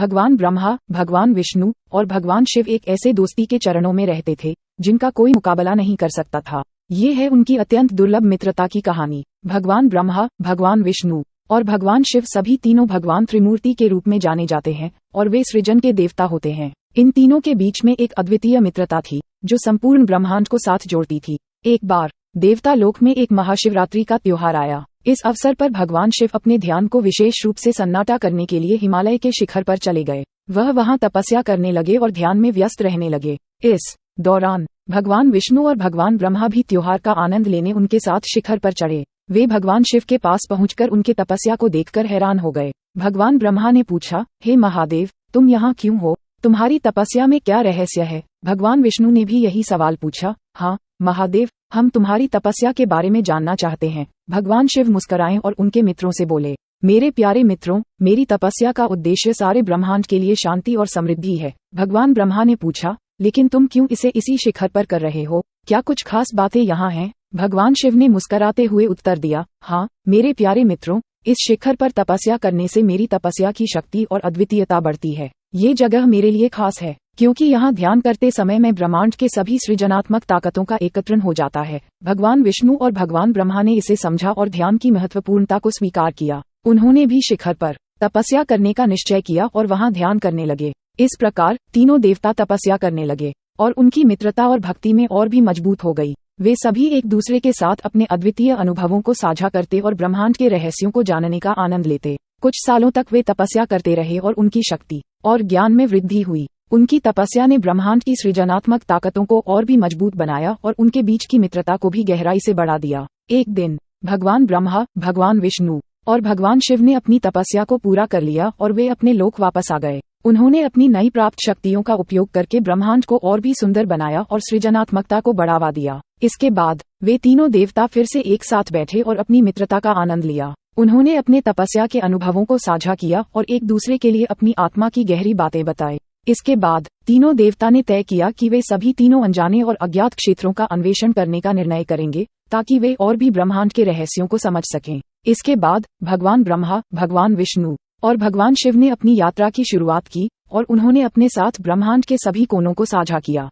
भगवान ब्रह्मा, भगवान विष्णु और भगवान शिव एक ऐसे दोस्ती के चरणों में रहते थे जिनका कोई मुकाबला नहीं कर सकता था। ये है उनकी अत्यंत दुर्लभ मित्रता की कहानी। भगवान ब्रह्मा, भगवान विष्णु और भगवान शिव सभी तीनों भगवान त्रिमूर्ति के रूप में जाने जाते हैं और वे सृजन के देवता होते हैं। इन तीनों के बीच में एक अद्वितीय मित्रता थी जो संपूर्ण ब्रह्मांड को साथ जोड़ती थी। एक बार देवता लोक में एक महाशिवरात्रि का त्योहार आया। इस अवसर पर भगवान शिव अपने ध्यान को विशेष रूप से सन्नाटा करने के लिए हिमालय के शिखर पर चले गए। वह वहां तपस्या करने लगे और ध्यान में व्यस्त रहने लगे। इस दौरान भगवान विष्णु और भगवान ब्रह्मा भी त्योहार का आनंद लेने उनके साथ शिखर पर चढ़े। वे भगवान शिव के पास पहुंचकर उनके तपस्या को देखकर हैरान हो गए। भगवान ब्रह्मा ने पूछा, हे महादेव, तुम यहाँ क्यों हो? तुम्हारी तपस्या में क्या रहस्य है? भगवान विष्णु ने भी यही सवाल पूछा। हाँ महादेव, हम तुम्हारी तपस्या के बारे में जानना चाहते हैं। भगवान शिव मुस्कुराए और उनके मित्रों से बोले, मेरे प्यारे मित्रों, मेरी तपस्या का उद्देश्य सारे ब्रह्मांड के लिए शांति और समृद्धि है। भगवान ब्रह्मा ने पूछा, लेकिन तुम क्यों इसे इसी शिखर पर कर रहे हो? क्या कुछ खास बातें यहाँ हैं? भगवान शिव ने मुस्कुराते हुए उत्तर दिया, हाँ मेरे प्यारे मित्रों, इस शिखर पर तपस्या करने से मेरी तपस्या की शक्ति और अद्वितीयता बढ़ती है। ये जगह मेरे लिए खास है क्योंकि यहाँ ध्यान करते समय मैं ब्रह्मांड के सभी सृजनात्मक ताकतों का एकत्रण हो जाता है। भगवान विष्णु और भगवान ब्रह्मा ने इसे समझा और ध्यान की महत्वपूर्णता को स्वीकार किया। उन्होंने भी शिखर पर तपस्या करने का निश्चय किया और वहाँ ध्यान करने लगे। इस प्रकार तीनों देवता तपस्या करने लगे और उनकी मित्रता और भक्ति में और भी मजबूत हो गई। वे सभी एक दूसरे के साथ अपने अद्वितीय अनुभवों को साझा करते और ब्रह्मांड के रहस्यों को जानने का आनंद लेते। कुछ सालों तक वे तपस्या करते रहे और उनकी शक्ति और ज्ञान में वृद्धि हुई। उनकी तपस्या ने ब्रह्मांड की सृजनात्मक ताकतों को और भी मजबूत बनाया और उनके बीच की मित्रता को भी गहराई से बढ़ा दिया। एक दिन भगवान ब्रह्मा, भगवान विष्णु और भगवान शिव ने अपनी तपस्या को पूरा कर लिया और वे अपने लोक वापस आ गए। उन्होंने अपनी नई प्राप्त शक्तियों का उपयोग करके ब्रह्मांड को और भी सुंदर बनाया और सृजनात्मकता को बढ़ावा दिया। इसके बाद वे तीनों देवता फिर से एक साथ बैठे और अपनी मित्रता का आनंद लिया। उन्होंने अपने तपस्या के अनुभवों को साझा किया और एक दूसरे के लिए अपनी आत्मा की गहरी बातें बताई। इसके बाद तीनों देवता ने तय किया कि वे सभी तीनों अनजाने और अज्ञात क्षेत्रों का अन्वेषण करने का निर्णय करेंगे ताकि वे और भी ब्रह्मांड के रहस्यों को समझ सकें। इसके बाद भगवान ब्रह्मा, भगवान विष्णु और भगवान शिव ने अपनी यात्रा की शुरुआत की और उन्होंने अपने साथ ब्रह्मांड के सभी कोनों को साझा किया।